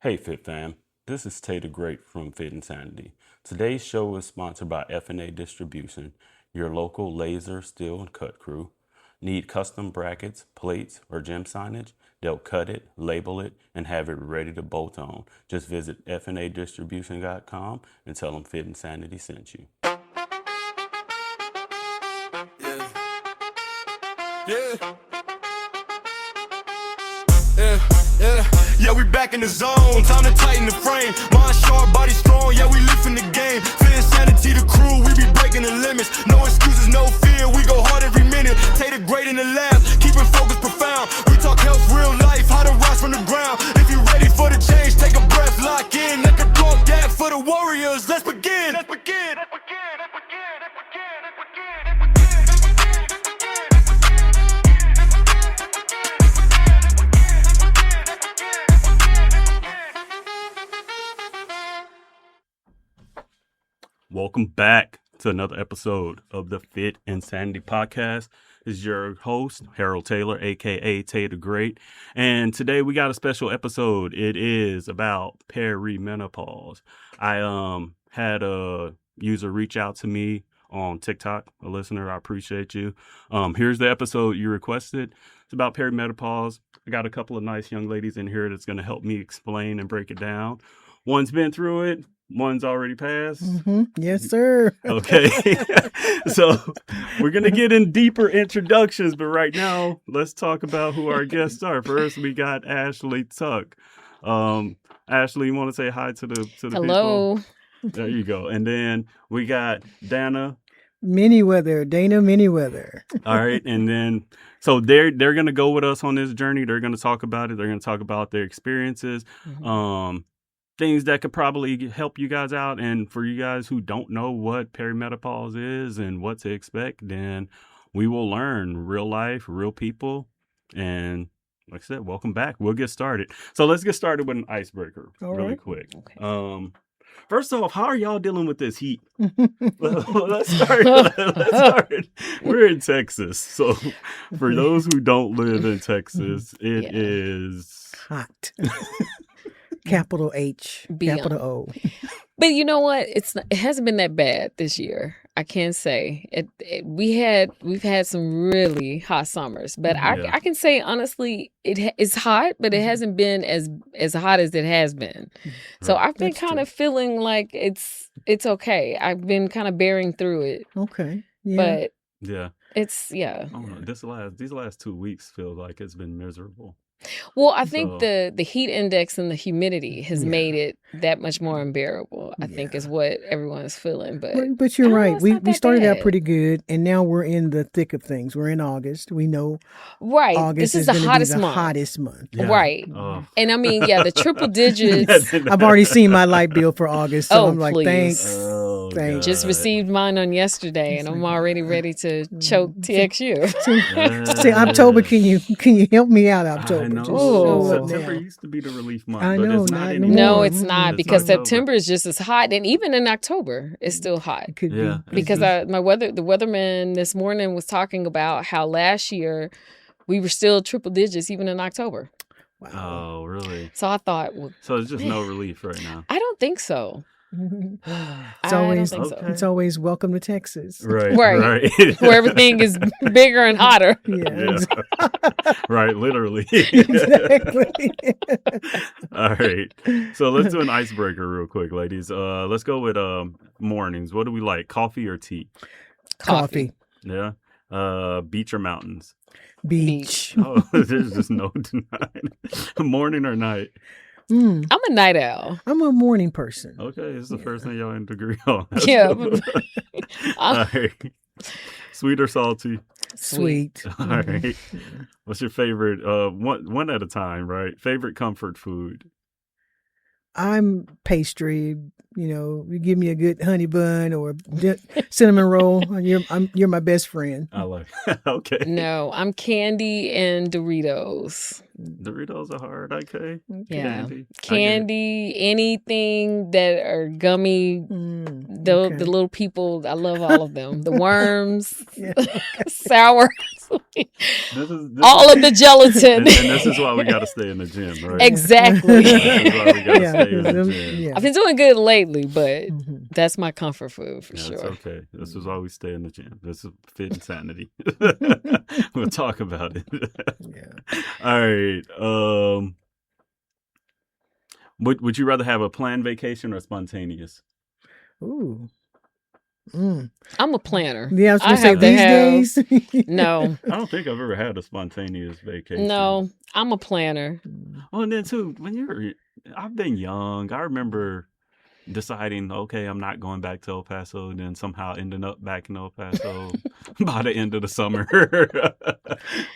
Hey Fit Fam, this is Tay the Great from Fit and Sanity. Today's show is sponsored by F&A Distribution, your local laser, steel, and cut crew. Need custom brackets, plates, or gym signage? They'll cut it, label it, and have it ready to bolt on. Just visit fnadistribution.com and tell them Fit and Sanity sent you. Yeah, we back in the zone, time to tighten the frame. Mind sharp, body strong, yeah, we lifting the game. Fit Sanity, the crew, we be breaking the limits. No excuses, no fear, we go hard every minute. Tay the Great in the lab, keeping focus profound. We talk health, real life, how to rise from the ground. If you ready for the change, take a breath, lock in. Let the dog gap for the warriors, let's begin. Let's begin. Let's begin. Let's begin. Let's begin. Let's begin. Welcome back to another episode of the Fit and Sanity Podcast. This is your host, Harold Taylor, a.k.a. Tay the Great. And today we got a special episode. It is about perimenopause. I had a user reach out to me on TikTok, a listener. I appreciate you. Here's the episode you requested. It's about perimenopause. I got a couple of nice young ladies in here that's going to help me explain and break it down. One's been through it. One's already passed. Mm-hmm. Yes, sir. Okay. So we're going to get in deeper introductions, but right now, let's talk about who our guests are. First, we got Ashley Tuck. Ashley, you want to say hi to the Hello. people? There you go. And then we got Danna. Minniweather, Danna Minniweather. All right. And then, so they're going to go with us on this journey. They're going to talk about it. They're going to talk about their experiences. Mm-hmm. Things that could probably help you guys out. And for you guys who don't know what perimenopause is and what to expect, then we will learn real life, real people. And like I said, welcome back. We'll get started. So let's get started with an icebreaker really quick. Okay. First off, how are y'all dealing with this heat? Let's start. We're in Texas. So for those who don't live in Texas, it is hot. Capital H, Beyond. capital O. But you know what? It hasn't been that bad this year. I can't say we've had some really hot summers, but I can say honestly, it's hot, but it hasn't been as hot as it has been. So I've been kind of feeling like it's okay. I've been kind of bearing through it. Okay. Yeah. But it's I don't know, these last 2 weeks feel like it's been miserable. Well, I think the heat index and the humidity has made it that much more unbearable, I think is what everyone is feeling. But you're right. We started out pretty good, and now we're in the thick of things. We're in August. We know August this is the hottest month. Hottest month. Yeah. Right. Oh. And I mean, the triple digits. I've already seen my light bill for August, so I'm like, please. Thanks. Just received mine on yesterday, and I'm already ready to choke TXU. See, October, can you help me out, October? September used to be the relief month, I know, but it's not anymore. No, it's not, because September is just as hot, and even in October, it's still hot. It could be. Because the weatherman this morning was talking about how last year we were still triple digits even in October. Wow. Oh, really? So I thought, so it's just no relief right now. I don't think so. It's always welcome to Texas. Right. Where everything is bigger and hotter. Yeah. Right, literally. Exactly. All right. So let's do an icebreaker real quick, ladies. Let's go with mornings. What do we like? Coffee or tea? Coffee. Yeah. Beach or mountains? Beach. Oh, there's just no denying. Morning or night? I'm a night owl. I'm a morning person. Okay, this is the first thing y'all agree on. Yeah. All right. Sweet or salty? Sweet. All right. What's your favorite? One at a time, right? Favorite comfort food? I'm pastry. You give me a good honey bun or cinnamon roll. You're my best friend. I like. Okay. No, I'm candy and Doritos. Doritos are hard. Okay. Yeah. Candy, anything that are gummy. The little people. I love all of them. The worms, sour. All of the gelatin. And this is why we got to stay in the gym, right? Exactly. This is why we got to stay in the gym. Yeah. I've been doing good lately, but that's my comfort food for sure. It's okay. This is why we stay in the gym. This is fit insanity. We'll talk about it. All right. Would you rather have a planned vacation or spontaneous? Ooh. I'm a planner. Yeah, I was going to say these days. No. I don't think I've ever had a spontaneous vacation. No, I'm a planner. Oh, and then too, I've been young. I remember deciding, okay, I'm not going back to El Paso, and then somehow ending up back in El Paso by the end of the summer.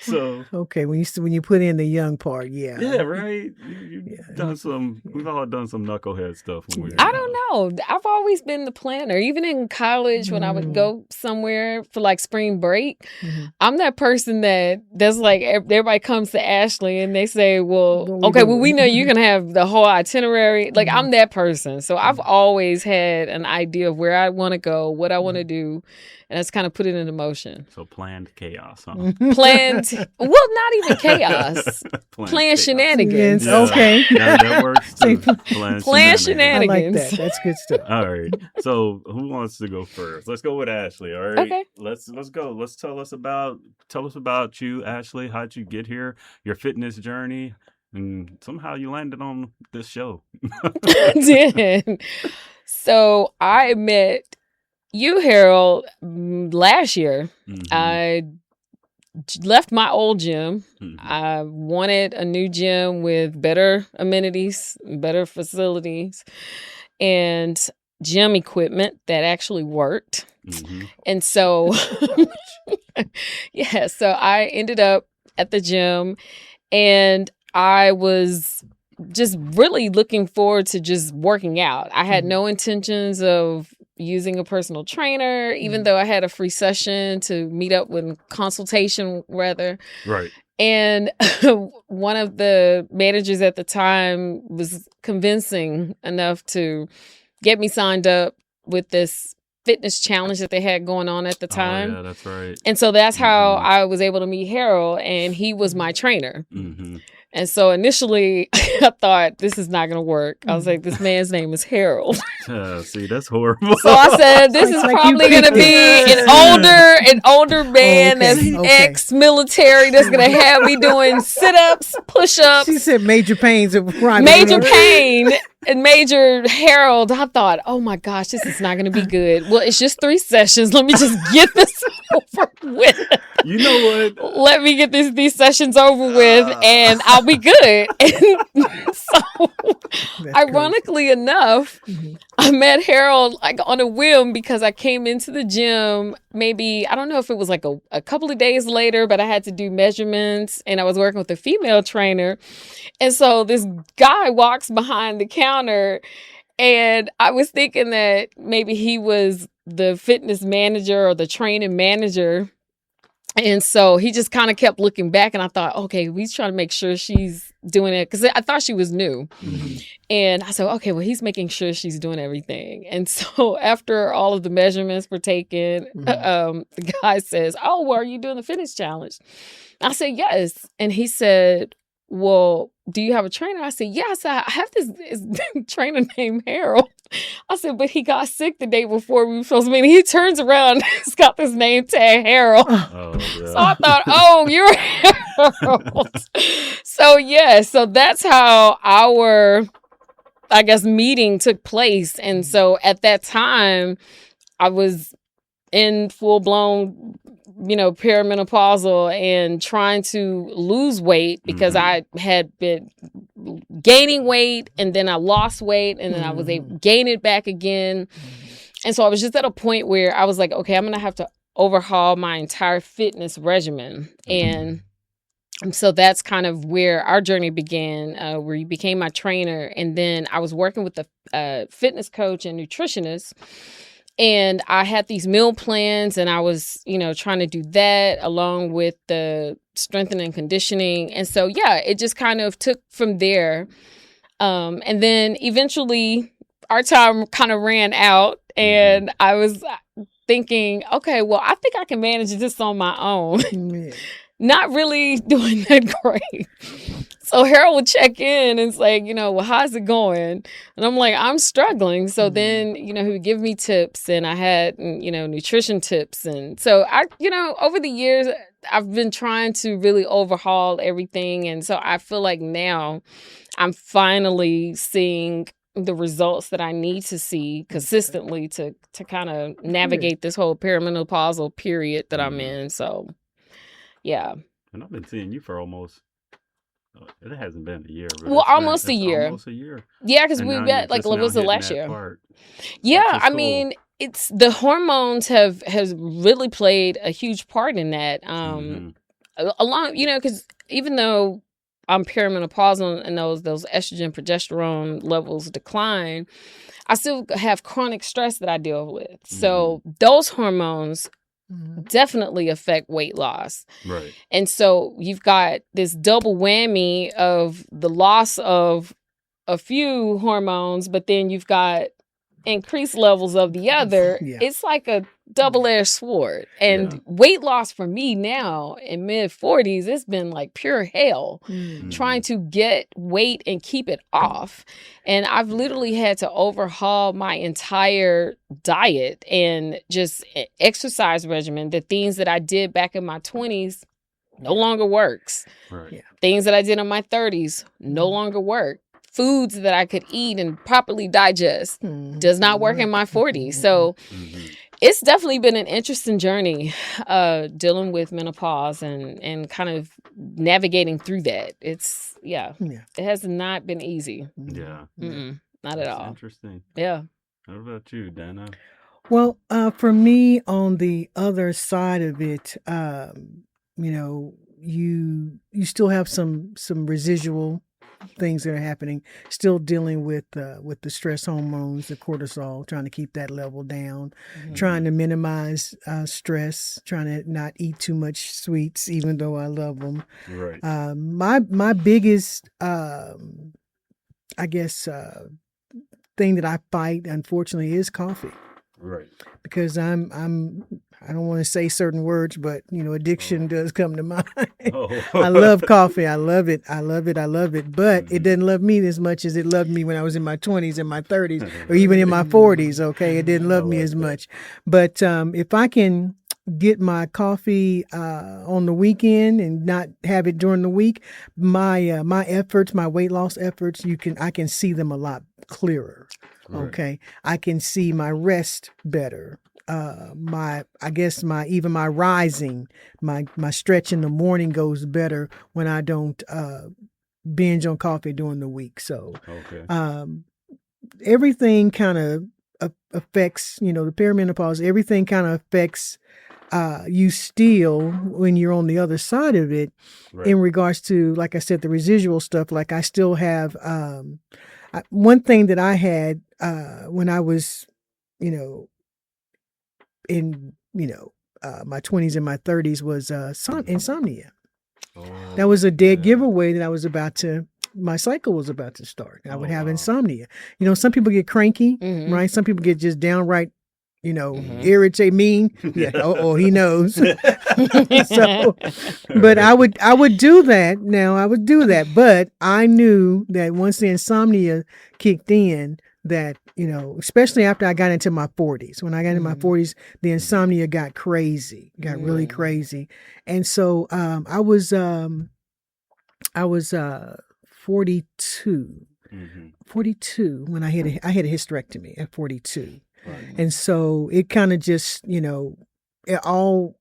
So okay, when you put in the young part, yeah, right. You've done some. We've all done some knucklehead stuff when we were I don't know. I've always been the planner. Even in college, when I would go somewhere for like spring break, I'm that person that's like everybody comes to Ashley and they say, "Well, okay, well we know you can have the whole itinerary." Like I'm that person, so I've always had an idea of where I want to go, what I want to do, and that's kind of put it into motion. So planned chaos, huh? Planned, well, not even chaos. Planned shenanigans. Yeah. Okay. That works too. Planned shenanigans. I like that. That's good stuff. All right. So who wants to go first? Let's go with Ashley. All right. Okay. Let's go. Let's tell us about you, Ashley. How'd you get here? Your fitness journey. And somehow you landed on this show. I did. So I met you, Harold, last year. I left my old gym. I wanted a new gym with better amenities, better facilities, and gym equipment that actually worked. And so, so I ended up at the gym, and I was just really looking forward to just working out. I had no intentions of using a personal trainer, even though I had a free session to meet up with consultation, rather. Right. And one of the managers at the time was convincing enough to get me signed up with this fitness challenge that they had going on at the time. Oh, yeah, that's right. And so that's how I was able to meet Harold, and he was my trainer. And so initially, I thought, this is not going to work. I was like, this man's name is Harold. See, that's horrible. So I said, this is probably going to be an older man that's ex-military that's going to have me doing sit-ups, push-ups. She said major pains of major pain and major Harold. I thought, oh my gosh, this is not going to be good. Well, it's just 3 sessions. Let me just get this over with. You know what? Let me get these sessions over with, and I'll be good. And so, ironically enough, I met Harold like on a whim because I came into the gym. Maybe I don't know if it was like a couple of days later, but I had to do measurements, and I was working with a female trainer, and so this guy walks behind the counter, and I was thinking that maybe he was the fitness manager or the training manager. And so he just kind of kept looking back, and I thought, okay, he's trying to make sure she's doing it, because I thought she was new. And I said, okay, well, he's making sure she's doing everything. And so after all of the measurements were taken, the guy says, oh, well, are you doing the fitness challenge? I said, yes. And he said, well, do you have a trainer? I said, yeah. I said, I have this trainer named Harold. I said, but he got sick the day before we were supposed to meet. He turns around, he's got this name tag, Harold. Oh, yeah. So I thought, oh, you're Harold. So that's how our, I guess, meeting took place. And so at that time, I was in full-blown, perimenopausal and trying to lose weight because I had been gaining weight, and then I lost weight, and then I was able to gain it back again. And so I was just at a point where I was like, okay, I'm going to have to overhaul my entire fitness regimen. And so that's kind of where our journey began, where you became my trainer. And then I was working with a fitness coach and nutritionist. And I had these meal plans, and I was, trying to do that along with the strengthening and conditioning. And so, it just kind of took from there. And then eventually our time kind of ran out, and I was thinking, okay, well, I think I can manage this on my own. Yeah. Not really doing that great. So Harold would check in and say, well, how's it going? And I'm like, I'm struggling. So then, he would give me tips, and I had, nutrition tips. And so over the years, I've been trying to really overhaul everything. And so I feel like now I'm finally seeing the results that I need to see consistently to kind of navigate this whole perimenopausal period that I'm in. So, yeah. And I've been seeing you for almost, it hasn't been a year. Well, almost a year. Almost a year. Yeah, because we met, what was it, last year? Part, yeah, I mean, it's the hormones has really played a huge part in that. Along, because even though I'm perimenopausal and those estrogen, progesterone levels decline, I still have chronic stress that I deal with. So those hormones definitely affect weight loss. Right. And so you've got this double whammy of the loss of a few hormones, but then you've got increased levels of the other. Yeah. It's like a double-edged sword. And weight loss for me now in mid-40s, it's been like pure hell trying to get weight and keep it off. And I've literally had to overhaul my entire diet and just exercise regimen. The things that I did back in my 20s no longer works. Right. Yeah. Things that I did in my 30s no longer work. Foods that I could eat and properly digest does not work in my 40s. So it's definitely been an interesting journey dealing with menopause and kind of navigating through that. It has not been easy. Yeah. Not at all. Interesting. Yeah. What about you, Danna? Well, for me, on the other side of it, you still have some residual things that are happening, still dealing with the stress hormones, the cortisol, trying to keep that level down, trying to minimize stress, trying to not eat too much sweets, even though I love them. Right. My biggest, I guess, thing that I fight, unfortunately, is coffee. Right. Because I don't want to say certain words, but addiction does come to mind. I love coffee. I love it. But it didn't love me as much as it loved me when I was in my 20s and my 30s, or even in my 40s. Okay, it didn't love me as much. But if I can get my coffee on the weekend and not have it during the week, my efforts, my weight loss efforts, I can see them a lot clearer. Right. Okay, I can see my rest better. My rising, my stretch in the morning goes better when I don't binge on coffee during the week. So everything kind of affects, the perimenopause, everything kind of affects you still when you're on the other side of it. Right. In regards to, like I said, the residual stuff. Like I still have one thing that I had when I was, in my 20s and my 30s was insomnia. That was a dead giveaway that my cycle was about to start. I would have insomnia. Some people get cranky, right? Some people get just downright, irritate, mean. Yeah. He knows. So, but I would do that. Now I would do that, but I knew that once the insomnia kicked in, that, especially after I got into my 40s. When I got into my 40s, the insomnia got really crazy. And so I was 42. 42 when I had a hysterectomy at 42. Right. And so it kind of just, it all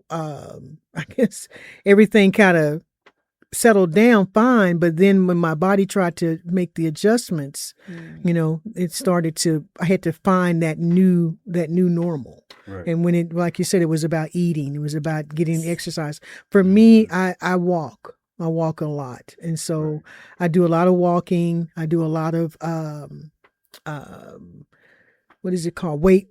I guess everything kind of settled down fine, but then when my body tried to make the adjustments, it started to, I had to find that new normal. Right. And when it, like you said, it was about eating, it was about getting exercise. For me, I walk a lot. And so I do a lot of walking. I do a lot of, what is it called? Weight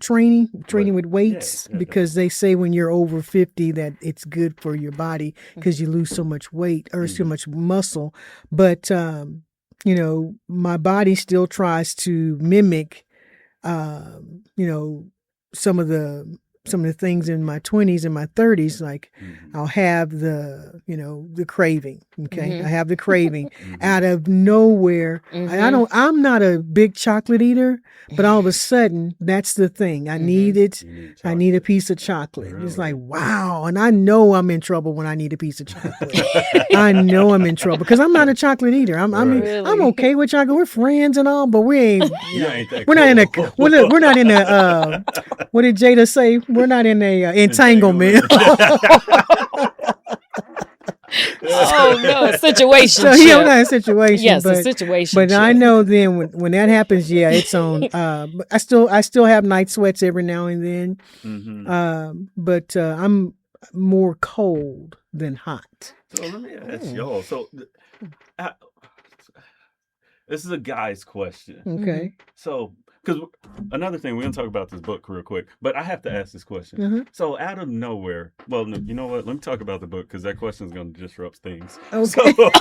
training with weights, because they say when you're over 50 that it's good for your body because you lose so much weight or so much muscle. But, my body still tries to mimic you know, some of the things in my 20s and my 30s, like I'll have the, you know, the craving. Okay. I have the craving out of nowhere. I'm not a big chocolate eater, but all of a sudden that's the thing. I need it. I need a piece of chocolate. Really? It's like, wow. And I know I'm in trouble when I need a piece of chocolate. I know I'm in trouble because I'm not a chocolate eater. I'm okay with chocolate. We're friends and all, but we ain't, we're not in a, what did Jada say? We're not in a entanglement. Oh no, situation. So not a situation. Yes, a situation. But I know then when that happens, yeah, it's on. I still have night sweats every now and then. But I'm more cold than hot. So let me ask y'all. So this is a guy's question. Okay. So. Because another thing, we're going to talk about this book real quick, but I have to ask this question. So out of nowhere, well, you know what? Let me talk about the book because that question is going to disrupt things. Okay. So,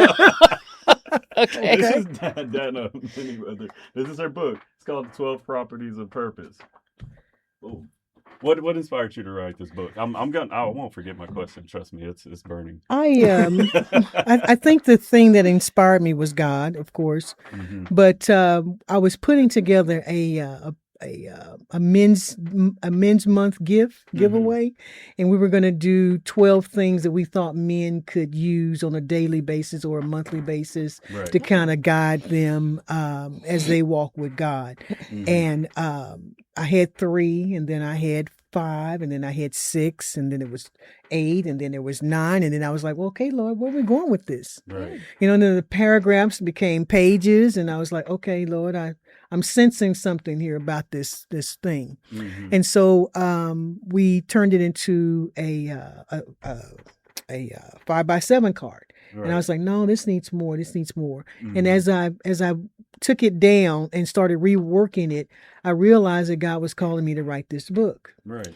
okay. This is Danna Minniweather. This is her book. It's called 12 Properties of Purpose. Oh. What inspired you to write this book? I won't forget my question. Trust me, it's burning. I think the thing that inspired me was God, of course, but I was putting together a men's month giveaway, and we were going to do 12 things that we thought men could use on a daily basis or a monthly basis to kind of guide them as they walk with God. And I had 3, and then I had 5, and then I had 6, and then it was 8, and then there was 9, and then I was like, well, okay, Lord, where are we going with this? Right. You know, and then the paragraphs became pages, and I was like, okay, Lord, I'm sensing something here about this thing. And so we turned it into a 5x7 card. Right. And I was like, no, this needs more. And as I took it down and started reworking it, I realized that God was calling me to write this book. Right.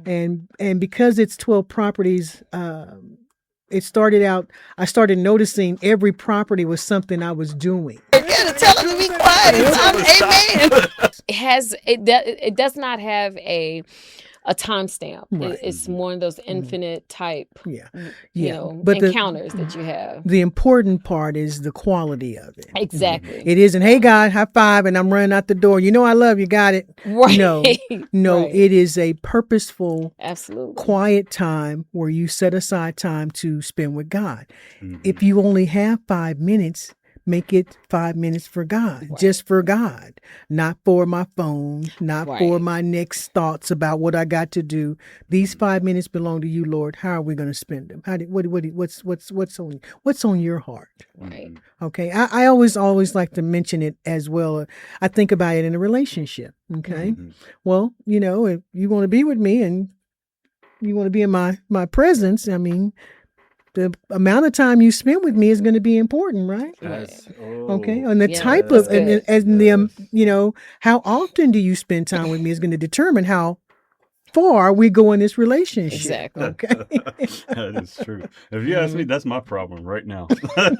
And because it's 12 properties, it started out, I started noticing every property was something I was doing. Tell them to be quiet. Amen. It does not have a timestamp. Right. It's more of those infinite type, encounters that you have. The important part is the quality of it. Exactly. It isn't, hey God, high five, and I'm running out the door. You know I love you, got it. Right. No, Right. It is a purposeful, absolutely quiet time where you set aside time to spend with God. If you only have 5 minutes, make it 5 minutes for God, just for God, not for my phone, not for my next thoughts about what I got to do. These 5 minutes belong to you, Lord. How are we going to spend them? What's on your heart? Right. Okay. I always like to mention it as well. I think about it in a relationship. Okay. Well, you know, if you want to be with me and you want to be in my presence, I mean, the amount of time you spend with me is going to be important, right? Okay. And the type of, you know, how often do you spend time with me is going to determine how far we go in this relationship. Exactly. Okay. That is true. If you ask me, that's my problem right now. I'm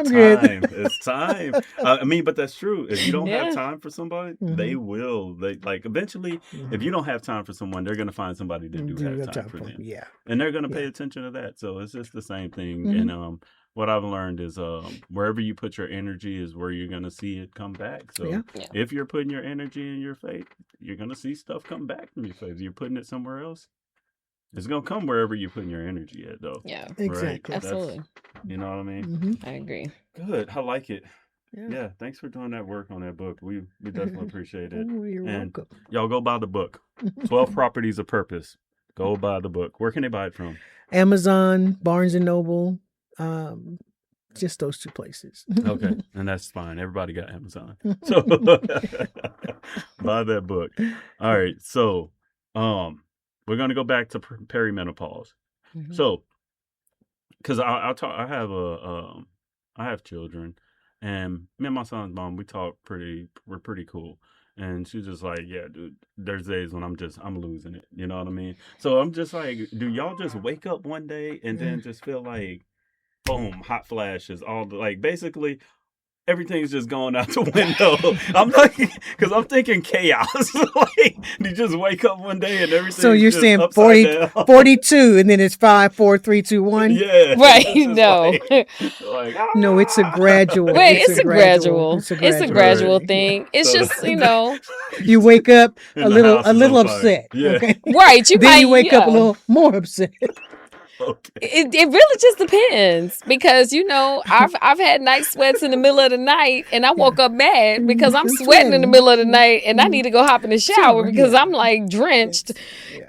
good. It's time. I mean, but that's true. If you don't have time for somebody, they will. Eventually, if you don't have time for someone, they're going to find somebody that do have time for them. Yeah. And they're going to pay attention to that. So it's just the same thing. And what I've learned is wherever you put your energy is where you're going to see it come back. So if you're putting your energy in your faith, you're going to see stuff come back from your faith. If you're putting it somewhere else, it's going to come wherever you're putting your energy at, though. Yeah, exactly. Right? Absolutely. You know what I mean? I agree. Good. I like it. Yeah. Thanks for doing that work on that book. We definitely appreciate it. Oh, you're welcome. Y'all go buy the book. 12 Properties of Purpose. Go buy the book. Where can they buy it from? Amazon, Barnes and Noble, just those 2 places. Okay, and that's fine. Everybody got Amazon, so buy that book. All right, so we're gonna go back to perimenopause. So, because I have children, and me and my son's mom, we're pretty cool. And she's just like, yeah, dude, there's days when I'm losing it. You know what I mean? So I'm just like, do y'all just wake up one day and then just feel like, boom, hot flashes, basically everything's just going out the window. I'm like, because I'm thinking chaos. Like, you just wake up one day and everything. So you're saying 42, and then it's 5, 4, 3, 2, 1. Yeah, right? No, No, it's a gradual. Wait, it's a gradual thing. It's So- just, you know, You wake up And a the little house is on fire. upset. Yeah. Okay? right? Then you wake up a little more upset. Okay. It really just depends because you know I've had night sweats in the middle of the night and I woke up mad because I'm sweating in the middle of the night and I need to go hop in the shower because I'm like drenched.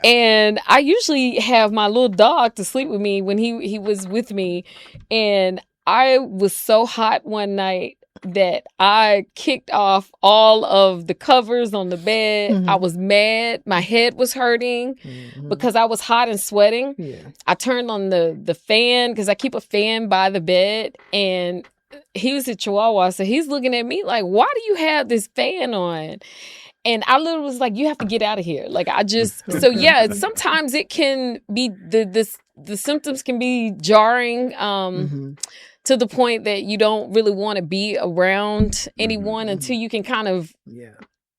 And I usually have my little dog to sleep with me when he was with me, and I was so hot one night that I kicked off all of the covers on the bed. Mhm. I was mad. My head was hurting because I was hot and sweating. Yeah. I turned on the fan because I keep a fan by the bed, and he was a Chihuahua, so he's looking at me like, "Why do you have this fan on?" And I literally was like, "You have to get out of here." Like I just so yeah. Sometimes it can be the symptoms can be jarring. To the point that you don't really want to be around anyone until you can kind of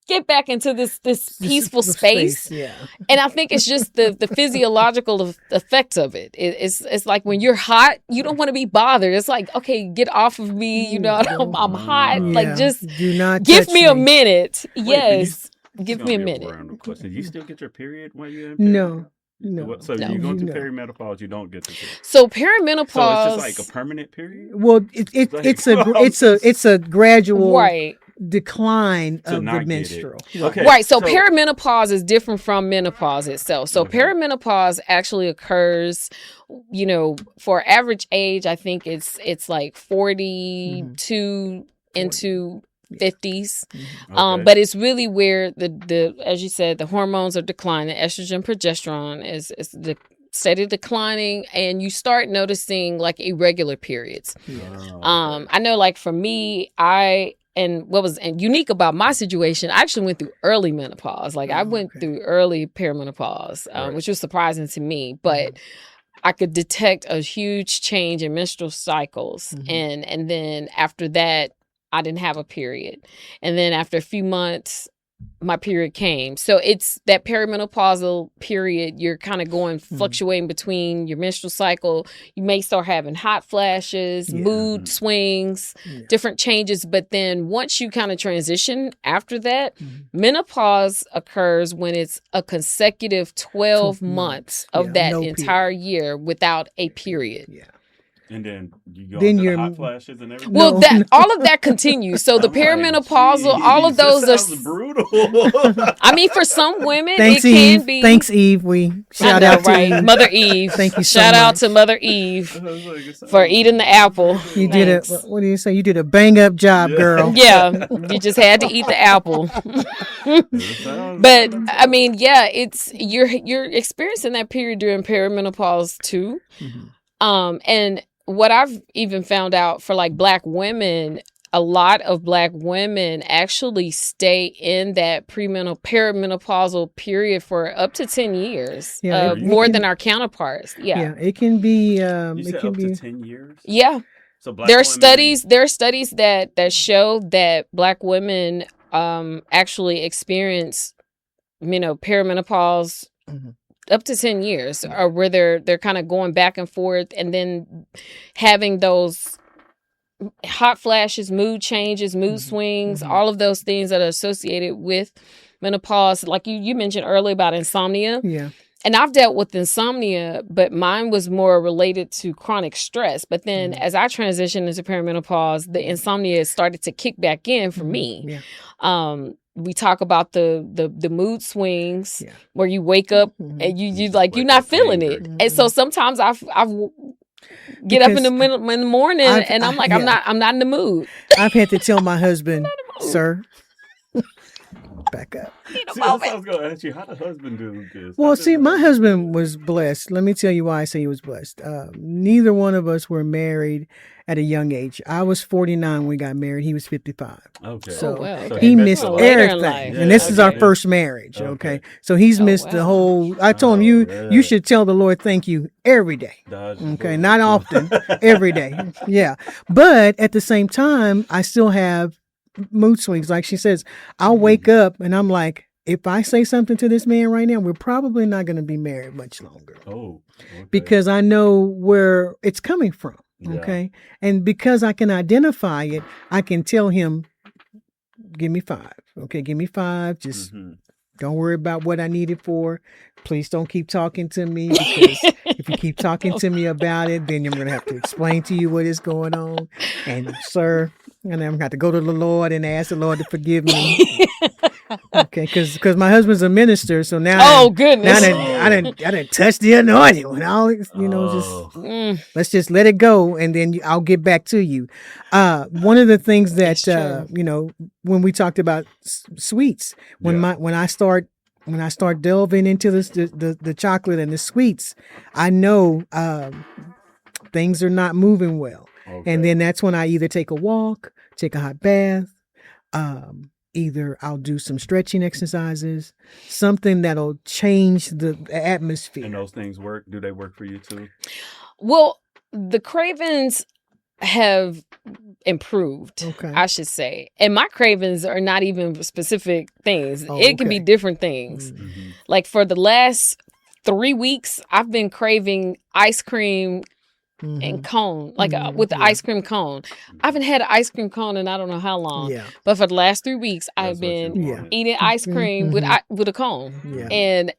get back into this peaceful space. Yeah. And I think it's just the physiological effects of it. It's like when you're hot, you don't want to be bothered. It's like, okay, get off of me. You know, I'm hot. Like just do not give touch me a minute. Yes. It's Give gonna me a be minute. random question. Do you still get your period when you're in No. period? So No. you go through No. perimenopause, you don't get the period. So So perimenopause. it's just like a permanent period? Well, it's a gradual Right. decline To of not the get menstrual. it. Okay. Right. So perimenopause is different from menopause itself. So perimenopause actually occurs, you know, for average age, I think it's like 42 into 50s. Okay. But it's really where the as you said, the hormones are declining. Estrogen, progesterone is steady declining, and you start noticing like irregular periods. I know, like for me, and what was unique about my situation, I actually went through early menopause. Like I went through early perimenopause, which was surprising to me, but I could detect a huge change in menstrual cycles. And then after that, I didn't have a period. And then after a few months, my period came. So it's that perimenopausal period. You're kind of going fluctuating between your menstrual cycle. You may start having hot flashes, mood swings, different changes. But then once you kind of transition after that, menopause occurs when it's a consecutive 12 months of that entire year without a period. Yeah. And then you go Then into you're- the hot flashes and everything? Well, all of that continues. So the I'm like, perimenopausal, all of "Jeez, those this are. sounds brutal. I mean, for some women, Thanks, it can Eve. be. Thanks, Eve. We shout out to right? Eve. Mother Eve. Thank you so Shout out much. to Mother Eve I was like, it sounds for eating the apple. You did a Thanks. what do you say? You did a bang up job, girl. Yeah, you just had to eat the apple. it sounds- But I mean, yeah, it's you're experiencing that period during perimenopause too. And what I've even found out for like Black women, a lot of Black women actually stay in that perimenopausal period for up to 10 years, Yeah, more than our counterparts. Yeah, it can be. You It said can up be. to 10 years? Yeah. So Black There are women- studies that show that Black women actually experience, perimenopause up to 10 years, or where they're kind of going back and forth, and then having those hot flashes, mood changes, mood swings, all of those things that are associated with menopause. Like you mentioned earlier about insomnia. Yeah. And I've dealt with insomnia, but mine was more related to chronic stress. But then as I transitioned into perimenopause, the insomnia started to kick back in for me. Yeah. We talk about the mood swings where you wake up and you like, you're Wake not up feeling angry. it. And so sometimes I've get up in the morning and I'm like, I'm not in the mood. I've had to tell my husband, sir, back up. See, that's what I was going to ask you. How the husband do this? Well, see, my husband was blessed. Let me tell you why I say he was blessed. Neither one of us were married at a young age. I was 49 when we got married. He was 55. Okay. So he missed everything. And this is our first marriage. Okay. So he's missed the whole. I told him, you should tell the Lord thank you every day. Okay. Not often, every day. Yeah. But at the same time, I still have mood swings. Like she says, I'll wake up and I'm like, if I say something to this man right now, we're probably not going to be married much longer. Oh, okay. Because I know where it's coming from. Okay. And because I can identify it, I can tell him, give me 5. Okay. Give me 5. Just don't worry about what I need it for. Please don't keep talking to me, because if you keep talking to me about it, then I'm going to have to explain to you what is going on. And sir, and I'm going to have to go to the Lord and ask the Lord to forgive me. Okay, because my husband's a minister, so now goodness, I didn't touch the anointing. When I'll just let's just let it go, and then I'll get back to you. One of the things that when we talked about sweets, when I start delving into the chocolate and the sweets, I know things are not moving well, and then that's when I either take a walk, take a hot bath. Either I'll do some stretching exercises, something that'll change the atmosphere. And those things work? Do they work for you too? Well, the cravings have improved, I should say. And my cravings are not even specific things. It can be different things. Mm-hmm. Like for the last 3 weeks, I've been craving ice cream and cone, like with the ice cream cone. I haven't had an ice cream cone in I don't know how long. Yeah. But for the last 3 weeks, I've been eating ice cream with a cone. Yeah. And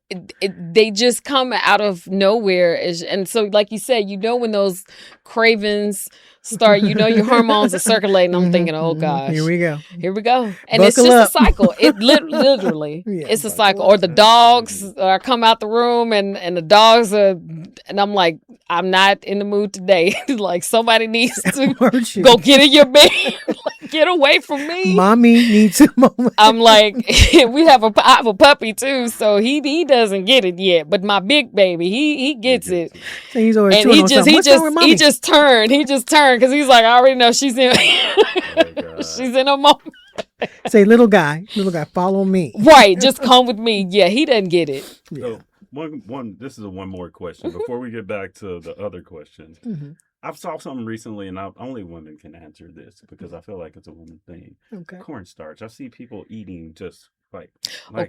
they just come out of nowhere. And so, like you said, when those cravings start, your hormones are circulating. I'm thinking, oh gosh, here we go. And it's just a cycle. It literally, it's a cycle. Or the dogs come out the room and the dogs are, and I'm like, I'm not in the mood today. Like somebody needs to go get in your bed. Get away from me. Mommy needs a moment. I'm like, I have a puppy too, so he doesn't get it yet. But my big baby, he gets it. So he's always and he just turned because he's like, I already know she's in she's in a moment. Say, little guy, follow me. Right, just come with me. Yeah, he doesn't get it. Yeah. So this is one more question before we get back to the other questions. I've saw something recently, and only women can answer this because I feel like it's a woman thing. Okay. Cornstarch. I see people eating just like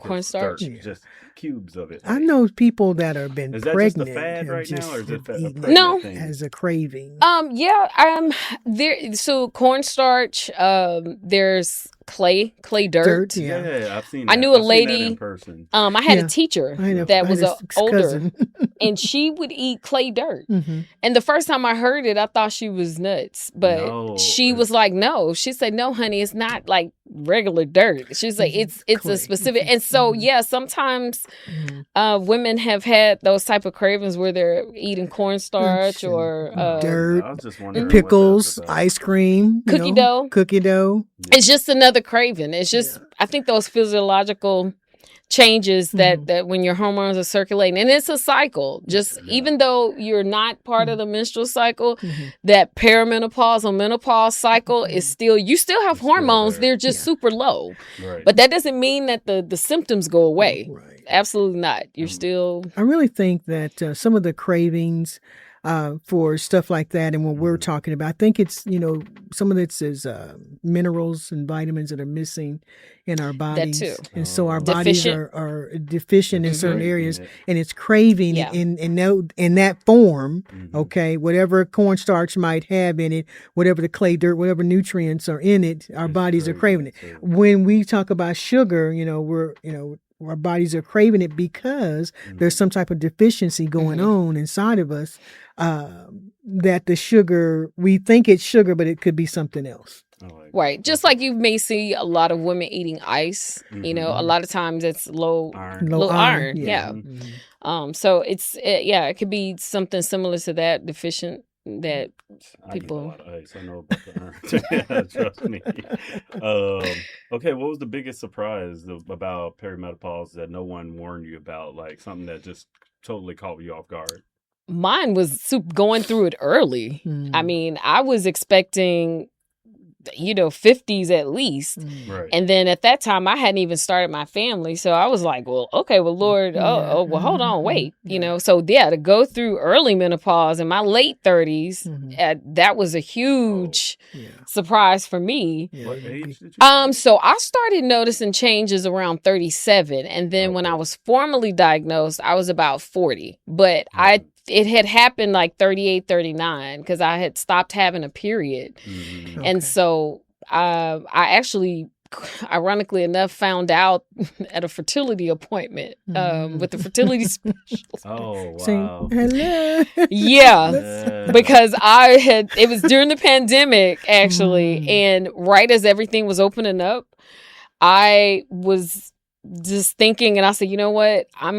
cornstarch, just cubes of it. I know people that have been pregnant. Is that just a fad right now, or is it a no thing? As a craving? There. So cornstarch. There's clay dirt. Yeah, I've seen that. I knew a lady in person. I had a teacher that was older, and she would eat clay dirt. And the first time I heard it, I thought she was nuts, but she was like, no. She said, no, honey, it's not like regular dirt. She's like, it's a specific. And so sometimes women have had those type of cravings where they're eating cornstarch or dirt, pickles, ice cream, cookie dough. It's just another craving. It's just I think those physiological changes that when your hormones are circulating, and it's a cycle. Just even though you're not part of the menstrual cycle, that perimenopause or menopause cycle is still, you still have hormones. They're just super low, but that doesn't mean that the symptoms go away. Absolutely not. You're still. I really think that some of the cravings for stuff like that, and what we're talking about, I think it's some of it is minerals and vitamins that are missing in our bodies, that too. And so our bodies are deficient in certain areas, and it's craving in that form. Okay, whatever cornstarch might have in it, whatever the clay dirt, whatever nutrients are in it, our bodies are craving it. When we talk about sugar, our bodies are craving it because there's some type of deficiency going on inside of us, that the sugar, we think it's sugar, but it could be something else. Right. Just like you may see a lot of women eating ice, a lot of times it's low iron. Yeah. So it could be something similar to that, deficient that I eat a people. lot of ice. I know about the trust me. Okay, what was the biggest surprise about perimenopause that no one warned you about? Like something that just totally caught you off guard? Mine was going through it early. I mean, I was expecting 50s at least. Right. And then at that time, I hadn't even started my family. So I was like, well, okay, well, Lord, well, hold on, wait, So yeah, to go through early menopause in my late 30s, that was a huge surprise for me. What age did you? So I started noticing changes around 37. And then when I was formally diagnosed, I was about 40. But it had happened like 38, 39 because I had stopped having a period. And so I actually, ironically enough, found out at a fertility appointment with the fertility specialist. Oh, wow. Hello. Yeah, because it was during the pandemic, actually. And right as everything was opening up, I was just thinking, and I said, you know what? I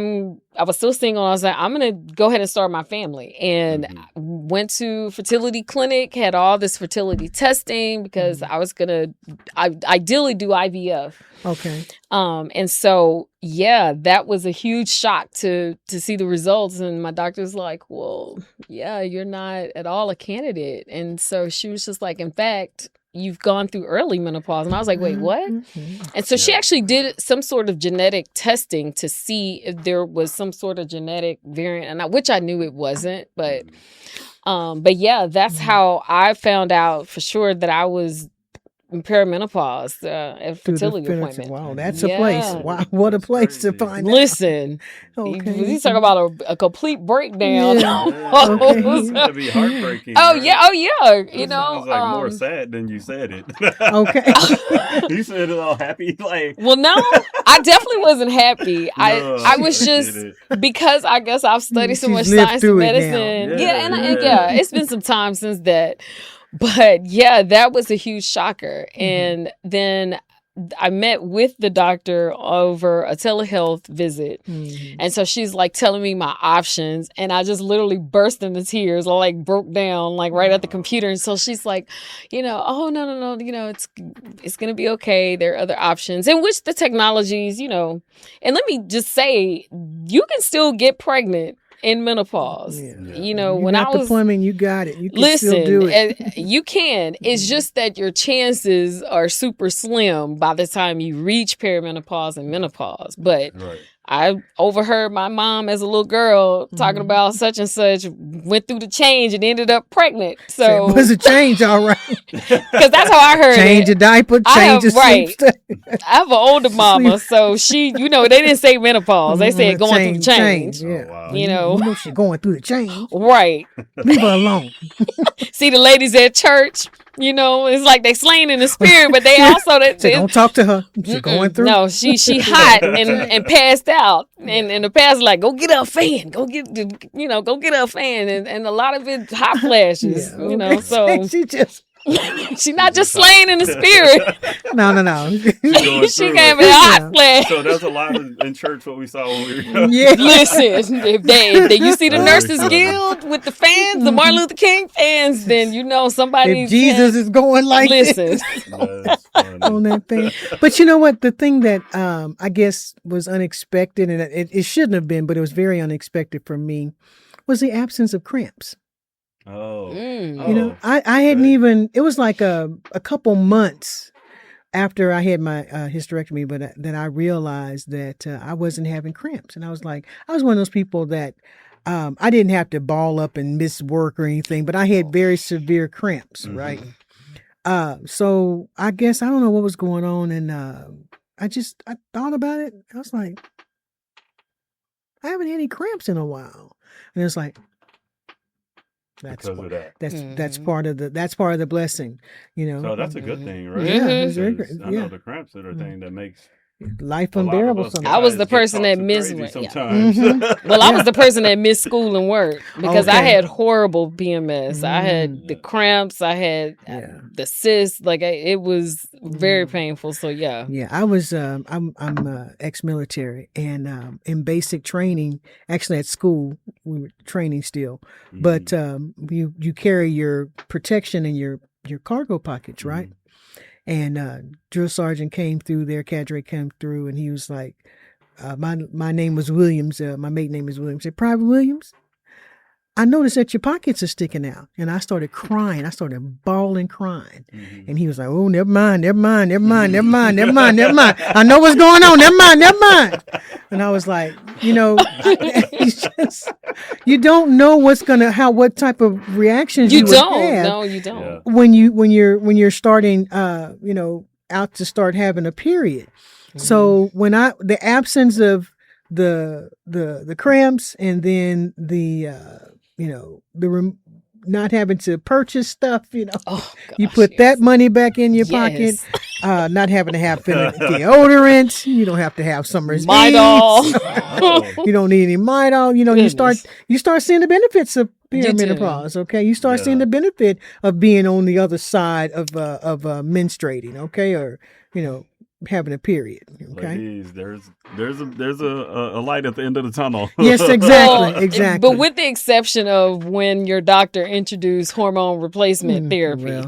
was still single. I was like, I'm going to go ahead and start my family. And went to fertility clinic, had all this fertility testing because I was going to ideally do IVF. Okay. And so, yeah, that was a huge shock to see the results. And my doctor's like, well, yeah, you're not at all a candidate. And so she was just like, in fact, you've gone through early menopause. And I was like, wait, what? And so she actually did some sort of genetic testing to see if there was some sort of genetic variant, and which I knew it wasn't. But yeah, that's how I found out for sure that I was in perimenopause at a fertility appointment. Wow, that's a place. Wow, what a place to find out. Listen, he's talking about a complete breakdown. That'd be heartbreaking. Oh yeah. It sounds like more sad than you said it. Okay. You said it all happy, like. Well, no, I definitely wasn't happy. I was just because I guess I've studied so much science and medicine. Yeah, it's been some time since that. But yeah, that was a huge shocker. And then I met with the doctor over a telehealth visit. And so she's like telling me my options. And I just literally burst into tears. I like broke down like right at the computer. And so she's like, oh, no, it's going to be okay. There are other options in which the technologies, and let me just say, you can still get pregnant in menopause. When I was the plumbing, you got it. You can still do it. You can. It's just that your chances are super slim by the time you reach perimenopause and menopause. But I overheard my mom as a little girl talking about such and such, went through the change and ended up pregnant. So it was a change, all right. Because that's how I heard change it. a diaper, change a sleep. I have an older mama, so she, they didn't say menopause. They said going through the change. Yeah. Oh, wow. She's going through the change. Right. Leave her alone. See the ladies at church, it's like they slain in the spirit, but they also don't talk to her. She's going through. No, she hot and passed out, and the pastor's like, go get her a fan, go get her a fan, and a lot of it hot flashes, so she just. She's not just slain in the spirit. No. She gave me a hot flash. So that's a lot in church what we saw when we were Listen, if you see the Nurses Guild with the fans, the Martin Luther King fans, then somebody. If Jesus is going like listen on that thing. But you know what? The thing that I guess was unexpected, and it shouldn't have been, but it was very unexpected for me, was the absence of cramps. Oh. I hadn't even, it was like a couple months after I had my hysterectomy, but then I realized that I wasn't having cramps. And I was one of those people that I didn't have to ball up and miss work or anything, but I had very severe cramps, right? So I guess I don't know what was going on. And I thought about it. I was like, I haven't had any cramps in a while. And it's like, That's part of the blessing, So that's a good thing, right? Yeah, I know the cramps are the thing that makes life unbearable sometimes. I was the person that missed sometimes. Well, I was the person that missed school and work because I had horrible PMS. I had the cramps. I had the cysts. Like it was very painful. So yeah. Yeah, I was. I'm ex-military, and in basic training, actually at school, we were training still, but you carry your protection in your cargo pockets, right? And drill sergeant came through there, cadre came through, and he was like, my name was Williams, my maiden name is Williams. He said, Private Williams, I noticed that your pockets are sticking out. And I started crying. I started bawling, crying. And he was like, oh, never mind. I know what's going on. Never mind. And I was like, you don't know what type of reactions you would have. No, you don't. Yeah. When you're starting, out to start having a period. So when the absence of the cramps and then not having to purchase stuff, you put that money back in your pocket, not having to have deodorant, you don't have to have summer's Midol. You don't need any Midol. You start seeing the benefits of perimenopause. Okay, you start seeing the benefit of being on the other side of menstruating. Okay, or having a period. Okay, ladies, there's a light at the end of the tunnel. Yes, exactly. But with the exception of when your doctor introduced hormone replacement therapy,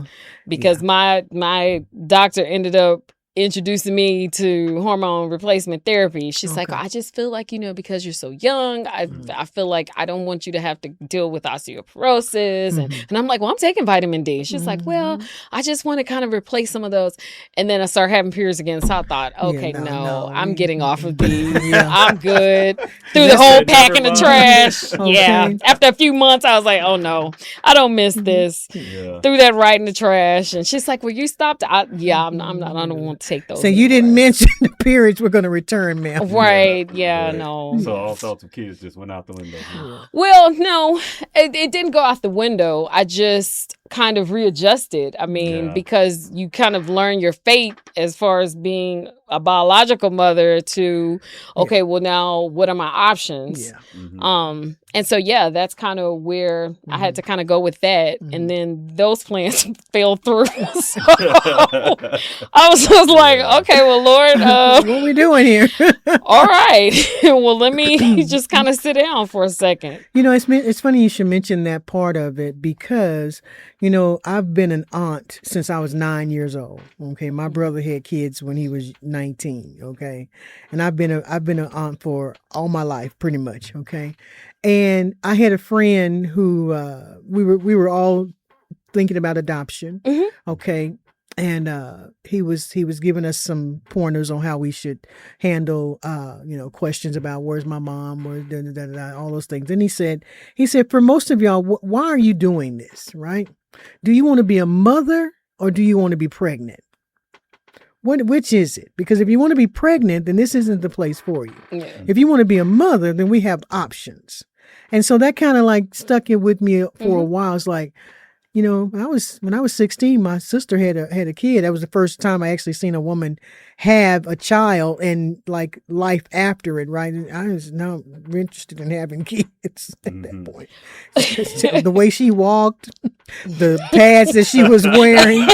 because my doctor ended up introducing me to hormone replacement therapy. She's like, I just feel like, because you're so young, I feel like I don't want you to have to deal with osteoporosis. And I'm like, well, I'm taking vitamin D. She's like, well, I just want to kind of replace some of those. And then I started having periods again. So I thought, okay, no, I'm getting off of these. I'm good. Threw the whole pack in the trash. Yeah. After a few months, I was like, oh no, I don't miss this. Threw that right in the trash. And she's like, well, you stopped. I'm not, I don't want to take those. So you didn't mention the periods were going to return, ma'am. Right. Yeah. No. So all thoughts of kids just went out the window. Well, no, it didn't go out the window. I just kind of readjusted. I mean, because you kind of learn your fate as far as being a biological mother to, okay, well now what are my options? And so, that's kind of where I had to kind of go with that. And then those plans fell through. So I was just like, okay, well, Lord, what are we doing here? All right. Well, let me just kind of sit down for a second. It's funny you should mention that part of it because, I've been an aunt since I was 9 years old. Okay. My brother had kids when he was 19. Okay. And I've been an aunt for all my life, pretty much. Okay. And I had a friend who we were all thinking about adoption. Okay. And he was giving us some pointers on how we should handle questions about where's my mom or all those things. And he said for most of y'all, why are you doing this? Right? Do you want to be a mother or do you want to be pregnant? Which is it? Because if you want to be pregnant, then this isn't the place for you. If you want to be a mother, then we have options. And so that kind of like stuck it with me for a while. It's like, when I was 16, my sister had a kid. That was the first time I actually seen a woman have a child and like life after it, right? And I was now interested in having kids at that point. The way she walked, the pads that she was wearing,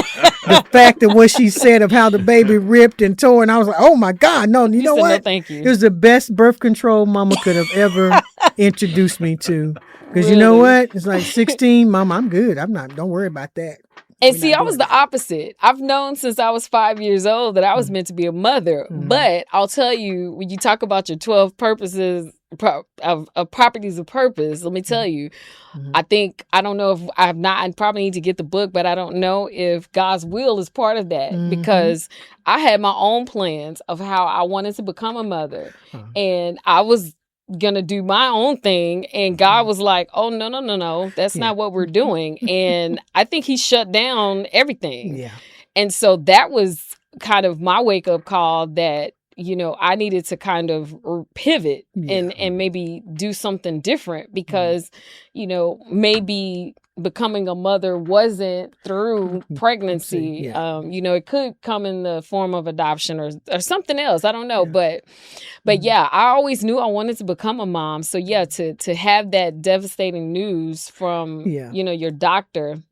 the fact of what she said of how the baby ripped and tore, and I was like, oh my God, no, you know what? No, thank you. It was the best birth control mama could have ever introduced me to. Because you know what? It's like 16, Mama, I'm good. Don't worry about that. And see, I was the opposite. I've known since I was 5 years old that I was meant to be a mother. But I'll tell you, when you talk about your 12 purposes of properties of purpose, let me tell you, I don't know if I probably need to get the book, but I don't know if God's will is part of that because I had my own plans of how I wanted to become a mother. And I was gonna do my own thing, and God was like, oh no, that's not what we're doing. And I think he shut down everything. And so that was kind of my wake-up call that I needed to kind of pivot and maybe do something different because maybe becoming a mother wasn't through pregnancy. It could come in the form of adoption or something else. I don't know. But yeah, I always knew I wanted to become a mom. So yeah, to have that devastating news from, your doctor.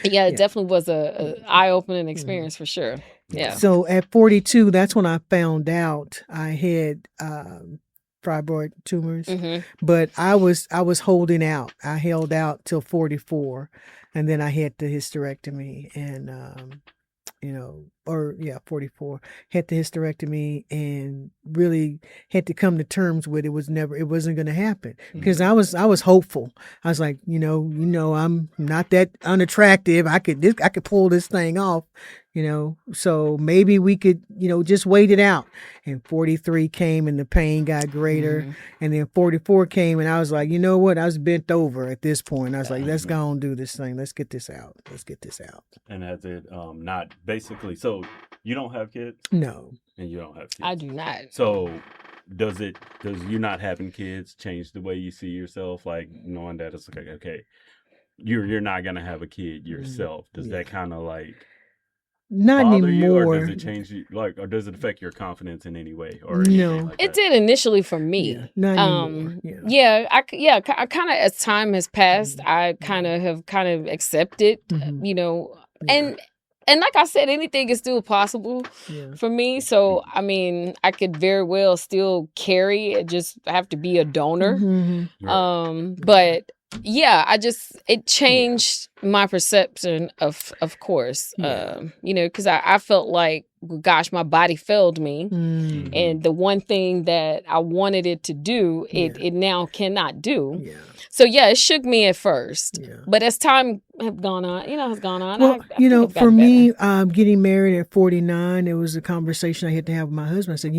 It definitely was a eye-opening experience for sure. Yeah. So at 42, that's when I found out I had fibroid tumors, but I was holding out. I held out till 44, and then I had the hysterectomy, and 44, had the hysterectomy, and really had to come to terms with it wasn't going to happen, because I was hopeful. I was like, I'm not that unattractive. I could pull this thing off. So maybe we could, just wait it out. And 43 came and the pain got greater. And then 44 came and I was like, you know what? I was bent over at this point. I was like, let's go and do this thing. Let's get this out. And has it not basically, so you don't have kids? No. And you don't have kids? I do not. So does you not having kids change the way you see yourself? Like knowing that it's like, okay, you're not going to have a kid yourself. Does that kind of like... Not bother anymore. You, or does it change you, or does it affect your confidence in any way? Or no, like it did initially for me. Yeah, not anymore. I kind of, as time has passed, I kind of accepted, and like I said, anything is still possible for me. So I mean, I could very well still carry it. Just have to be a donor. But yeah, it changed my perception of course, because I felt like, gosh, my body failed me. And the one thing that I wanted it to do, it now cannot do. Yeah. So yeah, it shook me at first, but as time has gone on, Well, I for me, getting married at 49, it was a conversation I had to have with my husband. I said,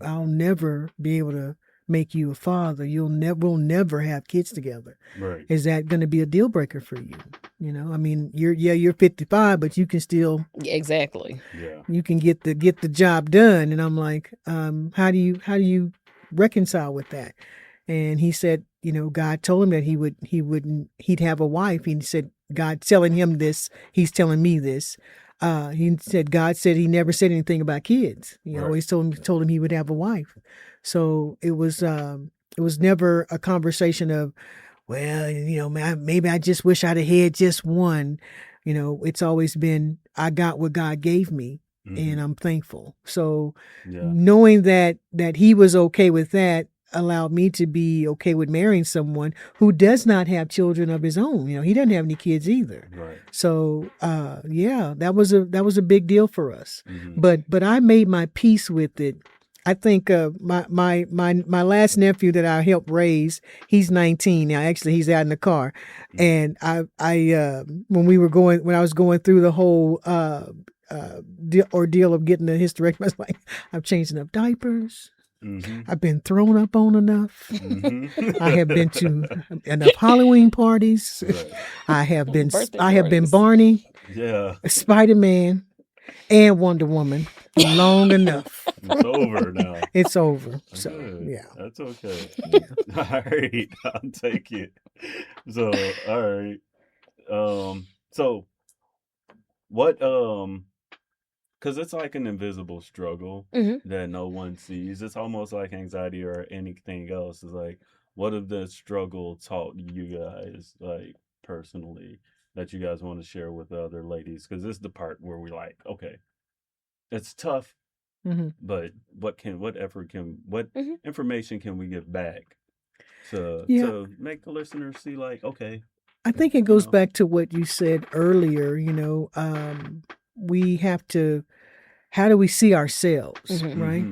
I'll never be able to make you a father. We'll never have kids together. Right. Is that going to be a deal breaker for you? I mean, you're 55, but you can still exactly. Yeah. You can get the job done. And I'm like, how do you reconcile with that? And he said, God told him that he'd have a wife. He said, God telling him this, he's telling me this. He said, God said he never said anything about kids. He always told him he would have a wife. So it was never a conversation of, well, maybe I just wish I'd have had just one. It's always been, I got what God gave me, and I'm thankful. So knowing that he was okay with that allowed me to be okay with marrying someone who does not have children of his own. He doesn't have any kids either. Right. So that was a big deal for us. But I made my peace with it. I think my last nephew that I helped raise, he's 19 now. Actually, he's out in the car, and I when I was going through the whole ordeal of getting the hysterectomy, I was like, I've changed enough diapers. I've been thrown up on enough. I have been to enough Halloween parties. Right. I have been Barney, Spider-Man, and Wonder Woman long enough. It's over now. It's over. So good. That's okay. All right, I'll take it. So all right. So what because it's like an invisible struggle that no one sees. It's almost like anxiety or anything else. It's like, what have the struggle taught you guys, like personally, that you guys want to share with the other ladies? Because this is the part where we're like, okay, it's tough, but what information can we give back to make the listeners see, like, okay. I think it goes back to what you said earlier. We have to, how do we see ourselves, right?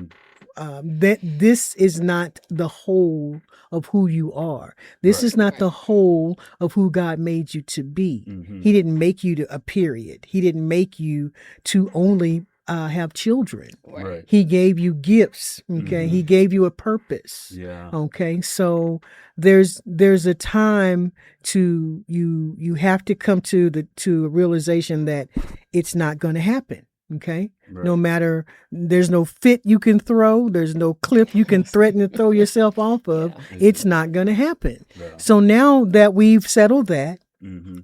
That this is not the whole of who you are. This is not the whole of who God made you to be. He didn't make you to a period. He didn't make you to only have children. Right. He gave you gifts. Okay. He gave you a purpose. Yeah. Okay. So there's a time to you have to come to a realization that it's not going to happen. Okay. Right. No matter, there's no fit you can throw. There's no cliff you can threaten to throw yourself off of. It's not going to happen. Yeah. So now that we've settled that,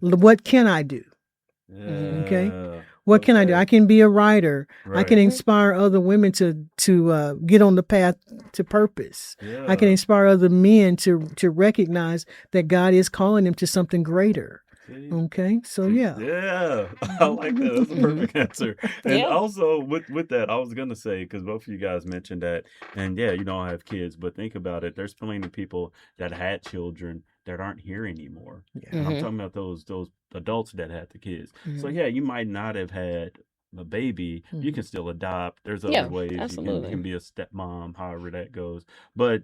What can I do? Okay. What can I do? I can be a writer. Right. I can inspire other women to get on the path to purpose. Yeah. I can inspire other men to recognize that God is calling them to something greater. Okay, so yeah, I like that. That's a perfect answer. And also with that, I was gonna say, because both of you guys mentioned that, and you don't have kids, but think about it. There's plenty of people that had children that aren't here anymore. I'm talking about those adults that had the kids. So you might not have had a baby. You can still adopt. There's other ways. You can be a stepmom, however that goes. But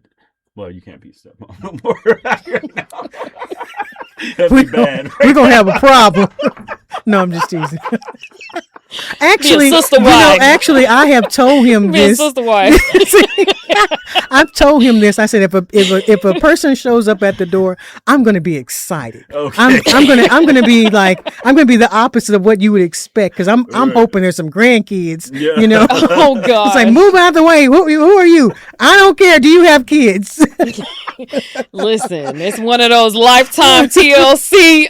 you can't be a stepmom no more. That'd be bad. We're gonna have a problem. No, I'm just teasing. Actually, I have told him this. I've told him this. I said, if a person shows up at the door, I'm going to be excited. Okay. I'm going to be the opposite of what you would expect, because I'm hoping there's some grandkids. Yeah. You know. Oh God. It's like, move out the way. Who are you? I don't care. Do you have kids? Listen, it's one of those Lifetime TLC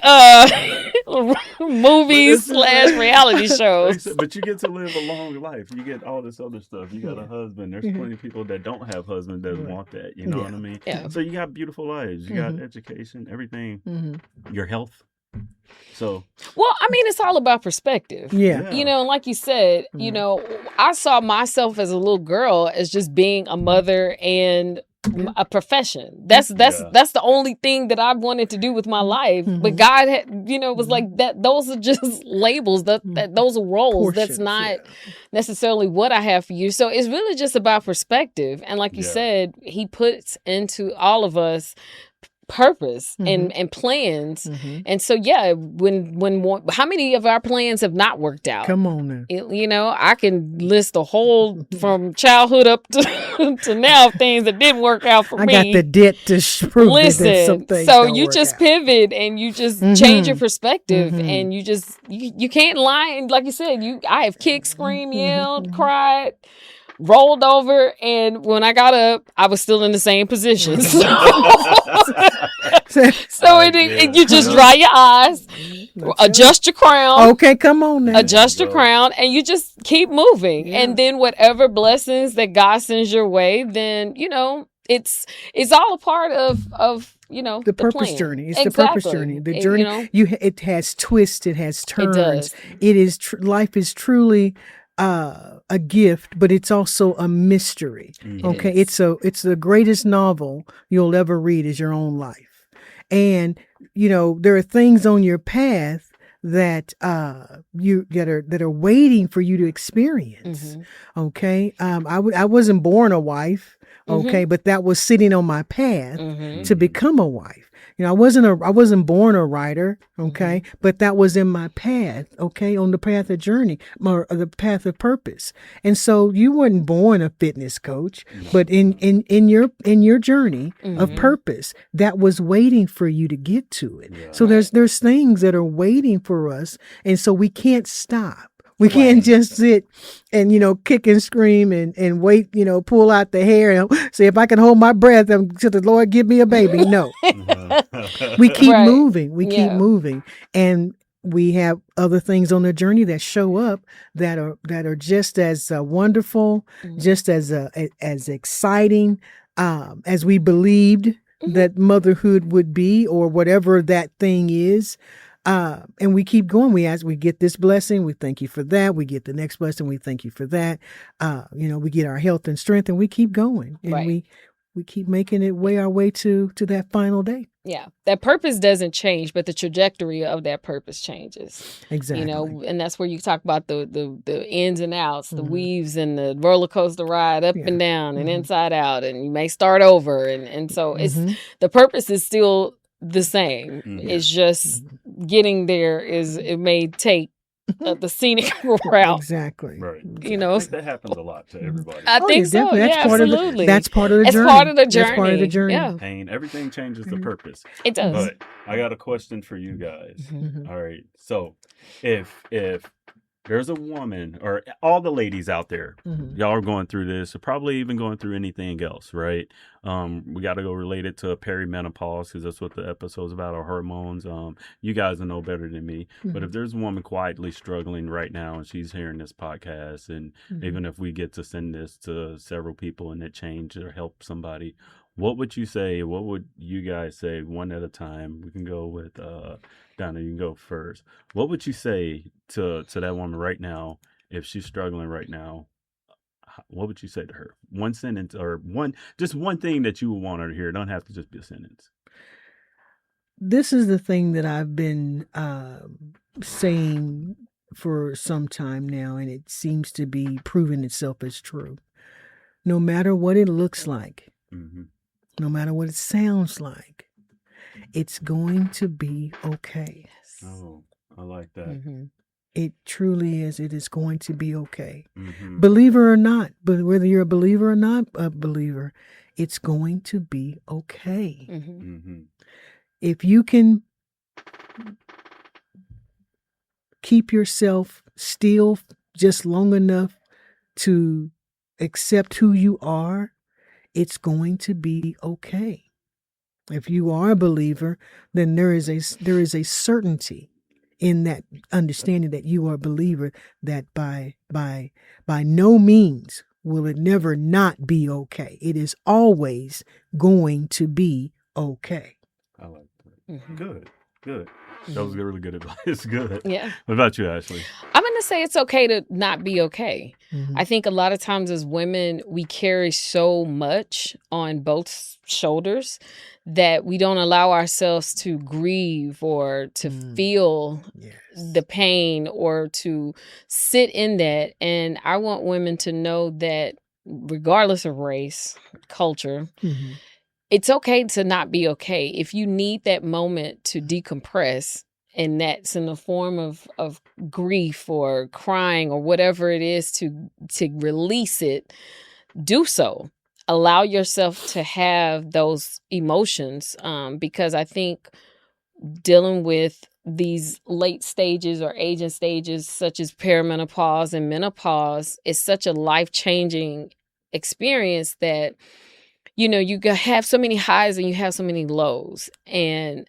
movies / reality shows. But you get to live a long life. You get all this other stuff. You got a husband. There's plenty of people that don't have husbands that want that. You know what I mean? Yeah. So you got beautiful lives. You got education, everything, your health. So, well, I mean, it's all about perspective. Yeah. You know, like you said, you know, I saw myself as a little girl as just being a mother and a profession. That's the only thing that I wanted to do with my life. But God had, was like that. Those are just labels. That those are roles. Portions, that's not necessarily what I have for you. So it's really just about perspective. And like you said, He puts into all of us purpose and plans. And so when how many of our plans have not worked out? Come on now. I can list a whole from childhood up to now things that didn't work out for me. I got the debt to prove that some things so you just pivot and you just change your perspective and you just you can't lie. And like you said, I have kicked, screamed, yelled, cried, rolled over, and when I got up, I was still in the same position. So you just dry your eyes, adjust your crown. Okay, come on now. Adjust your crown, and you just keep moving. Yeah. And then whatever blessings that God sends your way, then it's all a part of the purpose journey. It's the purpose journey. The journey. It has twists. It has turns. It does. It is life is truly a gift, but it's also a mystery. Okay, it's the greatest novel you'll ever read is your own life. And there are things on your path that that are waiting for you to experience. Okay, I wasn't born a wife. Okay, but that was sitting on my path to become a wife. I wasn't born a writer, okay, but that was in my path, okay, on the path of journey, or the path of purpose. And so you weren't born a fitness coach, but in your journey of purpose, that was waiting for you to get to it. Yeah. So there's things that are waiting for us, and so we can't stop. We can't just sit and, kick and scream and wait, pull out the hair and say, if I can hold my breath until the Lord give me a baby. No. We keep moving. We keep moving. And we have other things on the journey that show up that are just as wonderful, just as exciting as we believed that motherhood would be, or whatever that thing is. And we keep going. We get this blessing. We thank you for that. We get the next blessing. We thank you for that. We get our health and strength, and we keep going. And we keep making our way to that final day. Yeah. That purpose doesn't change, but the trajectory of that purpose changes. Exactly. And that's where you talk about the ins and outs, the weaves and the roller coaster ride up and down and inside out, and you may start over. And so it's the purpose is still the same. It's just getting there it may take the scenic route. Exactly. Right. I think that happens a lot to everybody. I think so. That's absolutely. That's part of the journey. It's part of the journey. That's part of the journey. Yeah. Pain. Everything changes the purpose. It does. But I got a question for you guys. All right. So if there's a woman, or all the ladies out there, Mm-hmm. y'all are going through this, or probably even going through anything else, right? We got to go relate it to perimenopause, because that's what the episode's about, our hormones. You guys will know better than me. But if there's a woman quietly struggling right now and she's hearing this podcast, and even if we get to send this to several people and it change or help somebody, what would you say? What would you guys say, one at a time? We can go with Donna, you can go first. What would you say to that woman right now if she's struggling right now? What would you say to her? One sentence, or just one thing that you would want her to hear. It don't have to just be a sentence. This is the thing that I've been saying for some time now, and it seems to be proving itself as true. No matter what it looks like, no matter what it sounds like, it's going to be okay. Oh, I like that. It truly is. It is going to be okay. Believer or not, but whether you're a believer or not a believer, it's going to be okay. If you can keep yourself still just long enough to accept who you are, it's going to be okay. If you are a believer, then there is a certainty in that understanding that you are a believer, that by no means will it never not be okay. It is always going to be okay. I like that. Good. That was really good advice. Good. Yeah. What about you, Ashley? I'm going to say it's okay to not be okay. I think a lot of times as women, we carry so much on both shoulders that we don't allow ourselves to grieve or to feel the pain or to sit in that. And I want women to know that regardless of race, culture, it's okay to not be okay. If you need that moment to decompress, and that's in the form of grief or crying or whatever it is to release it, do so. Allow yourself to have those emotions, because I think dealing with these late stages or aging stages such as perimenopause and menopause is such a life-changing experience that, you know, you have so many highs and you have so many lows. And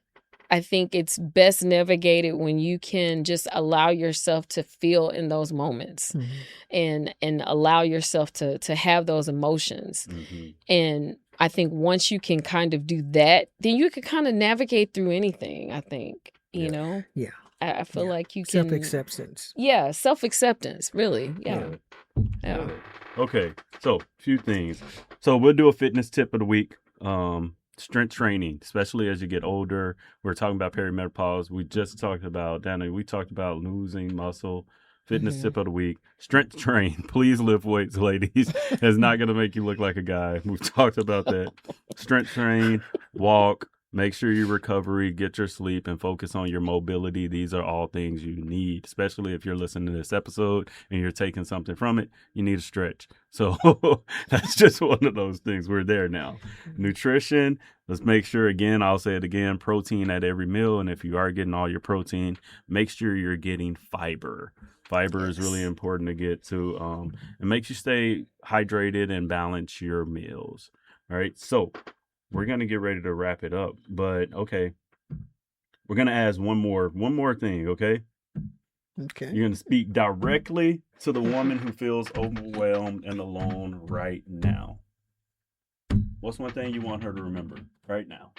I think it's best navigated when you can just allow yourself to feel in those moments and allow yourself to have those emotions. And I think once you can kind of do that, then you can kind of navigate through anything, I think, you know? Yeah. I feel like you can... Self-acceptance. Yeah, self-acceptance, really. Yeah. Okay, so a few things. So we'll do a fitness tip of the week. Strength training, especially as you get older. We're talking about perimenopause. We just talked about, Danna, we talked about losing muscle. Fitness tip of the week. Strength train. Please lift weights, ladies. It's not going to make you look like a guy. We've talked about that. Strength train, walk, make sure you recovery, get your sleep, and focus on your mobility. These are all things you need, especially if you're listening to this episode and you're taking something from it. You need a stretch. So that's just one of those things. We're there now. Nutrition. Let's make sure, again, I'll say it again, protein at every meal. And if you are getting all your protein, make sure you're getting fiber. Fiber is really important to get to. It makes you stay hydrated and balance your meals. All right. So we're going to get ready to wrap it up. But, okay, we're going to ask one more thing, okay? Okay. You're going to speak directly to the woman who feels overwhelmed and alone right now. What's one thing you want her to remember right now?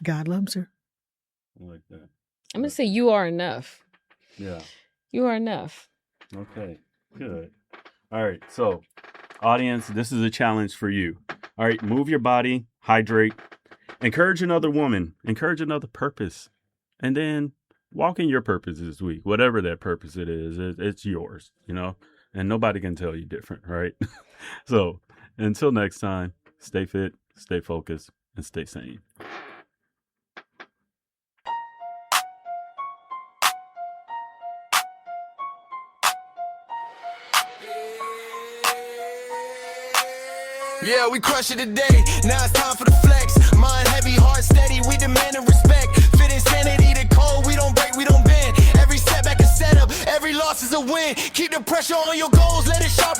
God loves her. I like that. I'm going to say you are enough. Yeah. You are enough. Okay, good. All right, so audience, this is a challenge for you. All right, move your body, hydrate, encourage another woman, encourage another purpose, and then walk in your purpose this week. Whatever that purpose it is, it's yours, you know, and nobody can tell you different, right? So until next time, stay fit, stay focused, and stay sane. Yeah, we crush it today. Now it's time for the flex. Mind heavy, heart steady. We demanding respect. Fit insanity to code. We don't break, we don't bend. Every setback is set up. Every loss is a win. Keep the pressure on your goals. Let it sharpen